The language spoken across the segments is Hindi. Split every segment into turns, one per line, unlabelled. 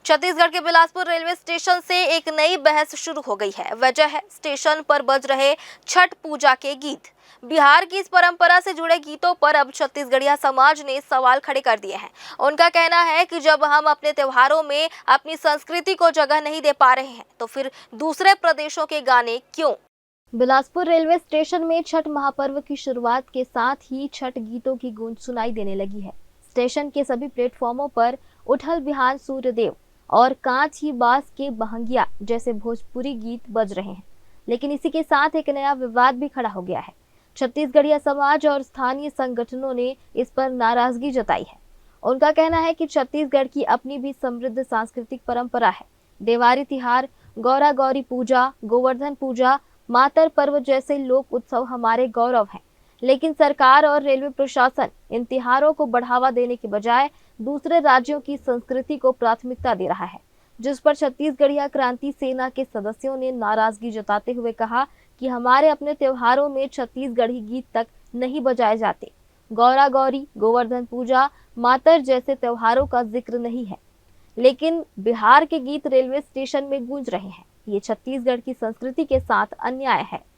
छत्तीसगढ़ के बिलासपुर रेलवे स्टेशन से एक नई बहस शुरू हो गई है। वजह है स्टेशन पर बज रहे छठ पूजा के गीत। बिहार की इस परंपरा से जुड़े गीतों पर अब छत्तीसगढ़िया समाज ने सवाल खड़े कर दिए हैं। उनका कहना है कि जब हम अपने त्योहारों में अपनी संस्कृति को जगह नहीं दे पा रहे हैं तो फिर दूसरे प्रदेशों के गाने क्यों। बिलासपुर रेलवे स्टेशन में छठ महापर्व की शुरुआत के साथ ही छठ गीतों की गूंज सुनाई देने लगी है। स्टेशन के सभी प्लेटफॉर्मों पर उठल बिहान सूर्यदेव और कांच ही बास के बहंगिया जैसे भोजपुरी गीत बज रहे हैं। लेकिन इसी के साथ एक नया विवाद भी खड़ा हो गया है। छत्तीसगढ़िया समाज और स्थानीय संगठनों ने इस पर नाराजगी जताई है। उनका कहना है कि छत्तीसगढ़ की अपनी भी समृद्ध सांस्कृतिक परंपरा है। देवारी तिहार, गौरा गौरी पूजा, गोवर्धन पूजा, मातर पर्व जैसे लोक उत्सव हमारे गौरव हैं। लेकिन सरकार और रेलवे प्रशासन इन त्योहारों को बढ़ावा देने के बजाय दूसरे राज्यों की संस्कृति को प्राथमिकता दे रहा है, जिस पर छत्तीसगढ़िया क्रांति सेना के सदस्यों ने नाराजगी जताते हुए कहा कि हमारे अपने त्योहारों में छत्तीसगढ़ी गीत तक नहीं बजाए जाते। गौरा गौरी, गोवर्धन पूजा, मातर जैसे त्योहारों का जिक्र नहीं है, लेकिन बिहार के गीत रेलवे स्टेशन में गूंज रहे हैं। ये छत्तीसगढ़ की संस्कृति के साथ अन्याय है।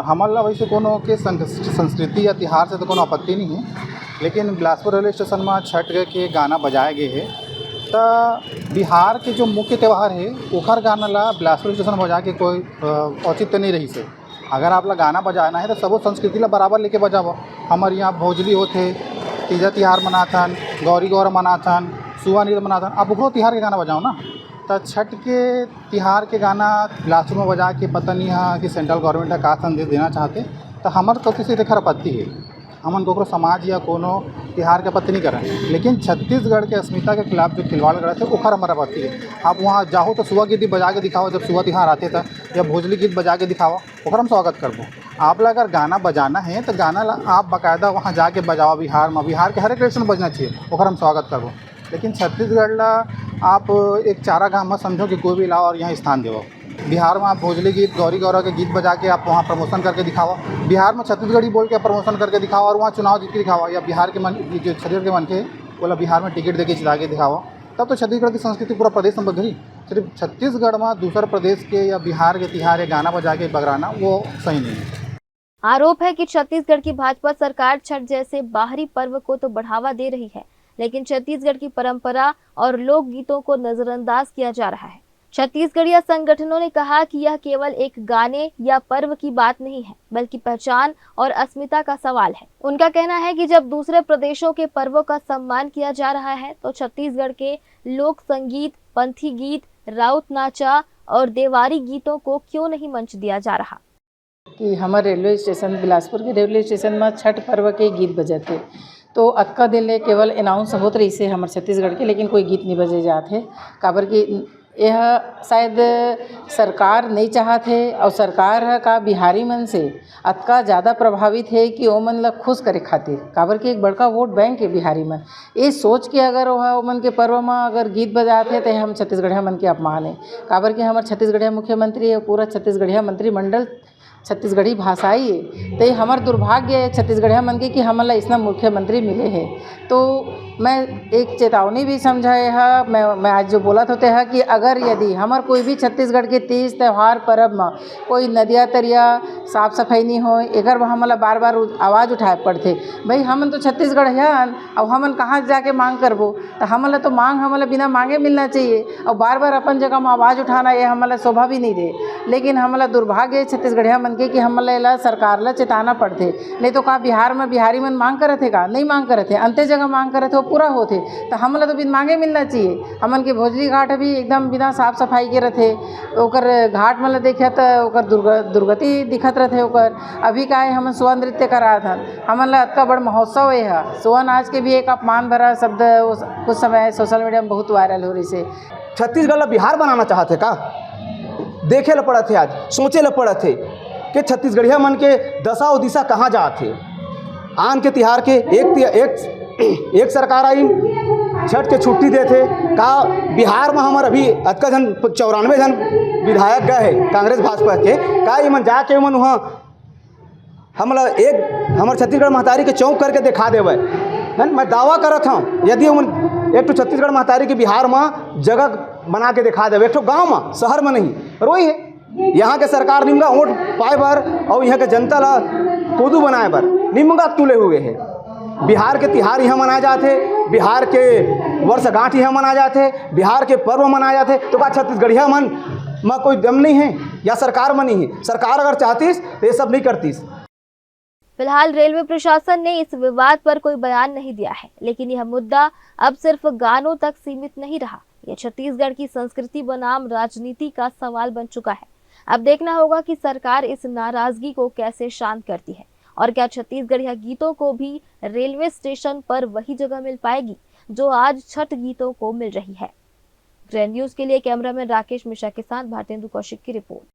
हमला वैसे कोनो के संस्कृति या तिहार से तो कोनो आपत्ति नहीं है, लेकिन बिलासपुर रेलवे स्टेशन में छठ के गाना बजाए गए हैं तो बिहार के जो मुख्य त्यौहार है ओखर गाना ला बिलासपुर स्टेशन बजा के कोई औचित्य नहीं रही से। अगर आप ला गाना बजाना है तो सबो संस्कृति ला बराबर लेके बजाओ। हमारे यहाँ भोजली होते, तीजा तिहार मनाथन, गौरी गौर मनाथन, सुआ नीर मनाथन, आप ओकरो तिहार के गाना बजाओ ना। तो छठ के तिहार के गाना बिलासपुर में बजा के पता नहीं है कि सेंट्रल गवर्नमेंट का संदेश देना चाहते, तो हमारे तो किसी देखकर आपत्ति है। हमन को समाज या कोनो तिहार के आपत्ति नहीं करें, लेकिन छत्तीसगढ़ के अस्मिता के खिलाफ जो खिलवाड़ करे थे ओखर हमारा आपत्ति है। आप वहाँ जाओ तो सुआ गीत बजा के दिखाओ, जब सुआ तिहार आते था, या भोजली गीत बजा के दिखाओ, ओखर हम स्वागत करबो। आप ला अगर गाना बजाना है तो गाना ला आप बाकायदा वहाँ जाके बजाओ। बिहार में बिहार के हर एक स्टेशन बजना चाहिए, ओखर हम स्वागत करबो। लेकिन छत्तीसगढ़ ला आप एक चारा गाँव में समझो कि कोई भी लाओ और यहाँ स्थान देवो। बिहार में आप भोजली गीत, गौरी गौरव के गीत बजा के आप वहाँ प्रमोशन करके दिखाओ। बिहार में छत्तीसगढ़ी बोल के प्रमोशन करके दिखाओ और वहाँ चुनाव जीत के दिखाओ, या बिहार के मन जो छत्तीसगढ़ के मन के बोला बिहार में टिकट दे के जिता के दिखाओ। तब तो छत्तीसगढ़ की संस्कृति पूरा प्रदेश में बदली। सिर्फ छत्तीसगढ़ में दूसरे प्रदेश के या बिहार के तिहार या गाना बजा के बगराना वो सही नहीं है।
आरोप है कि छत्तीसगढ़ की भाजपा सरकार छठ जैसे बाहरी पर्व को तो बढ़ावा दे रही है, लेकिन छत्तीसगढ़ की परंपरा और लोक गीतों को नजरअंदाज किया जा रहा है। छत्तीसगढ़िया संगठनों ने कहा कि यह केवल एक गाने या पर्व की बात नहीं है, बल्कि पहचान और अस्मिता का सवाल है। उनका कहना है कि जब दूसरे प्रदेशों के पर्वों का सम्मान किया जा रहा है तो छत्तीसगढ़ के लोक संगीत, पंथी गीत, राउत नाचा और देवारी गीतों को क्यों नहीं मंच दिया जा रहा।
कि हमारे रेलवे स्टेशन बिलासपुर के रेलवे स्टेशन में छठ पर्व के गीत बजते तो अक्का दिन ले केवल अनाउंस होत रही से हमारे छत्तीसगढ़ के, लेकिन कोई गीत नहीं बजे जाते। काबर कि यह शायद सरकार नहीं चाहते और सरकार का बिहारी मन से अतका ज़्यादा प्रभावित है कि वो मन ला खुश करे खातिर। काबर कि एक बड़का वोट बैंक है बिहारी मन। ये सोच के अगर वह मन के पर्व में अगर गीत बजाते तो हम छत्तीसगढ़िया मन के अपमान है। काबर कि हमारे छत्तीसगढ़िया मुख्यमंत्री है, पूरा छत्तीसगढ़िया मंत्रिमंडल छत्तीसगढ़ी भाषाई है। तो ये हमार दुर्भाग्य है छत्तीसगढ़िया मन के कि हमला इतना मुख्यमंत्री मिले हैं। तो मैं एक चेतावनी भी समझाए है, मैं आज जो बोला होते है कि अगर यदि हमार कोई भी छत्तीसगढ़ के तीज त्यौहार पर्व में कोई नदिया तरिया साफ सफाई नहीं हो, एक हमला बार बार आवाज़ उठाए पड़ते। भाई हमन तो छत्तीसगढ़ियान अब हमन कहाँ जाके मांग करबो, तो हमला तो मांग हमला बिना मांगे मिलना चाहिए और बार बार अपन जगह में आवाज़ उठाना ये हमला शोभा भी नहीं दे। लेकिन हमला दुर्भाग्य है छत्तीसगढ़िया मन के कि हमला सरकार ला चेताना पड़ते। नहीं तो कहा बिहार में बिहारी मन मांग करे थे का नहीं मांग करे थे, अंते जगह मांग करे थे वो पूरा होते। तो हमला तो बिन मांगे मिलना चाहिए। हमन के भोजली घाट भी एकदम बिना साफ सफाई के रहते, ओकर घाट में देखे तो ओकर दुर्गति दिखत रहते। ओकर अभी का है हमन सुआ नृत्य करा था, हमन ला अतका बड़ महोत्सव है। सुआ नाच के भी एक अपमान भरा शब्द कुछ समय सोशल मीडिया में बहुत वायरल हो रही से।
छत्तीसगढ़ ला बिहार बनाना चाहते का? देखे ला पड़ा थे, आज सोचे ला पड़ा थे कि छत्तीसगढ़िया मन के दशा और दिशा कहाँ जाते। आन के तिहार के एक एक सरकार आई छठ के छुट्टी देते का बिहार में हमार अभी अतका जन 94 जन विधायक गए है कांग्रेस भाजपा के का मन जाके मन वहाँ हमला एक हमारे छत्तीसगढ़ महतारी के चौक करके दिखा देवे है। मैं दावा करत हूँ यदि एक तो छत्तीसगढ़ महतारी के बिहार में जगह बना के दिखा देवे, एक तो गाँव में शहर में नहीं रोई है। यहाँ के सरकार निमगा वोट पाए बर और यहाँ के जनता ला कोदू बनाए बर निमगा तुले हुए है। बिहार के तिहार यहाँ मनाए जाते, बिहार के वर्षगांठ यहाँ मनाए जाते, बिहार के पर्व मनाए जाते, तो का छत्तीसगढ़िया मन में कोई दम नहीं है या सरकार में नहीं है? सरकार अगर चाहतीस तो ये सब नहीं करतीस।
फिलहाल रेलवे प्रशासन ने इस विवाद पर कोई बयान नहीं दिया है, लेकिन यह मुद्दा अब सिर्फ गानों तक सीमित नहीं रहा। यह छत्तीसगढ़ की संस्कृति बनाम राजनीति का सवाल बन चुका है। अब देखना होगा कि सरकार इस नाराजगी को कैसे शांत करती है और क्या छत्तीसगढ़िया गीतों को भी रेलवे स्टेशन पर वही जगह मिल पाएगी जो आज छठ गीतों को मिल रही है। ग्रैंड न्यूज के लिए कैमरामैन राकेश मिश्रा के साथ भारतेंदु कौशिक की रिपोर्ट।